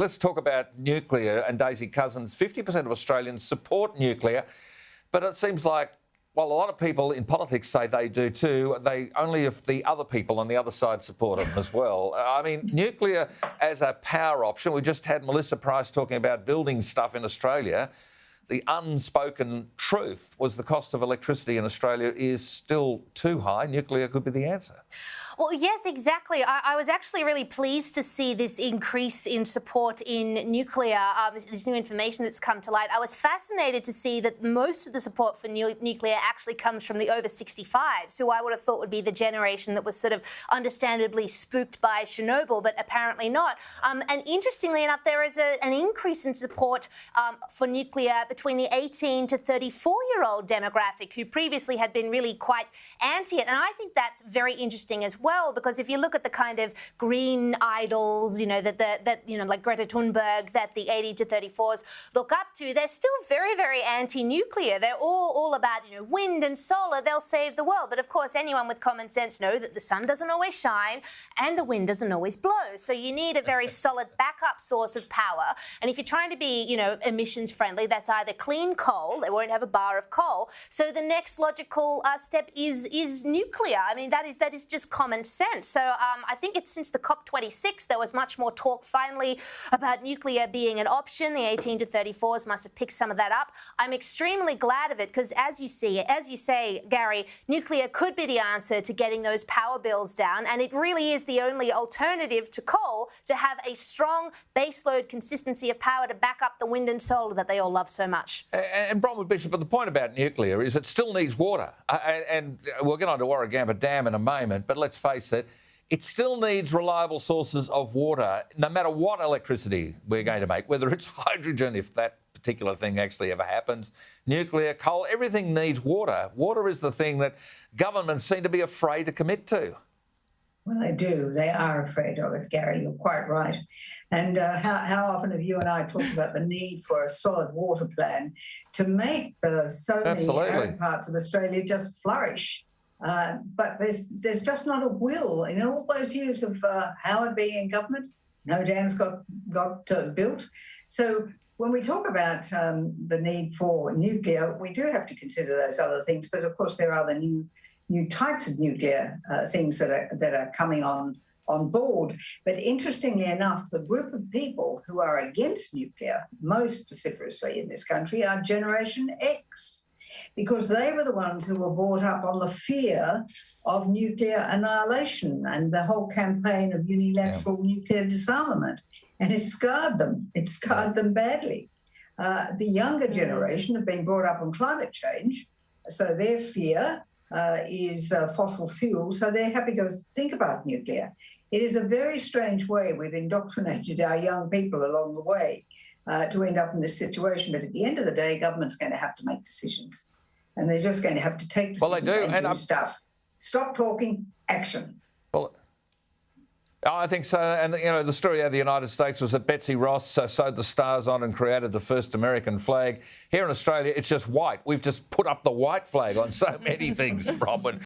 Let's talk about nuclear and Daisy Cousens. 50% of Australians support nuclear, but it seems like, well, a lot of people in politics say they do too. They only if the other people on the other side support them as well. I mean, nuclear as a power option. We just had Melissa Price talking about building stuff in Australia. The unspoken truth was the cost of electricity in Australia is still too high. Nuclear could be the answer. Well, yes, exactly. I was actually really pleased to see this increase in support in nuclear, this new information that's come to light. I was fascinated to see that most of the support for nuclear actually comes from the over 65s, who I would have thought would be the generation that was sort of understandably spooked by Chernobyl, but apparently not. And interestingly enough, there is an increase in support for nuclear between the 18 to 34-year-old demographic, who previously had been really quite anti it. And I think that's very interesting as well, because if you look at the kind of green idols, like Greta Thunberg, that the 18 to 34s look up to, they're still very, very anti-nuclear. They're all about, wind and solar. They'll save the world. But of course, anyone with common sense know that the sun doesn't always shine and the wind doesn't always blow. So you need a very solid backup source of power. And if you're trying to be, emissions friendly, that's either clean coal. They won't have a bar of coal. So the next logical step is nuclear. I mean, that is just common sense. So I think it's since the COP26 there was much more talk finally about nuclear being an option. The 18 to 34s must have picked some of that up. I'm extremely glad of it because as you say, Gary, nuclear could be the answer to getting those power bills down, and it really is the only alternative to coal to have a strong baseload consistency of power to back up the wind and solar that they all love so much. And Bronwyn Bishop, but the point about nuclear is it still needs water. And we'll get on to Warragamba Dam in a moment, but let's face it, it still needs reliable sources of water, no matter what electricity we're going to make, whether it's hydrogen, if that particular thing actually ever happens, nuclear, coal, everything needs water. Water is the thing that governments seem to be afraid to commit to. Well, they do. They are afraid of it, Gary. You're quite right. And how often have you and I talked about the need for a solid water plan to make so many arid parts of Australia just flourish? But there's just not a will. In all those years of Howard being in government, no dams got built. So when we talk about the need for nuclear, we do have to consider those other things. But of course, there are the new types of nuclear things that are coming on board. But interestingly enough, the group of people who are against nuclear most vociferously in this country are Generation X, because they were the ones who were brought up on the fear of nuclear annihilation and the whole campaign of unilateral nuclear disarmament. And it scarred them. It scarred them badly. The younger generation have been brought up on climate change, so their fear is fossil fuel, so they're happy to think about nuclear. It is a very strange way we've indoctrinated our young people along the way to end up in this situation. But at the end of the day, government's going to have to make decisions. And they're just going to have to take decisions and do stuff. Stop talking, action. Well, I think so. And, the story out of the United States was that Betsy Ross sewed the stars on and created the first American flag. Here in Australia, it's just white. We've just put up the white flag on so many things, Bronwyn.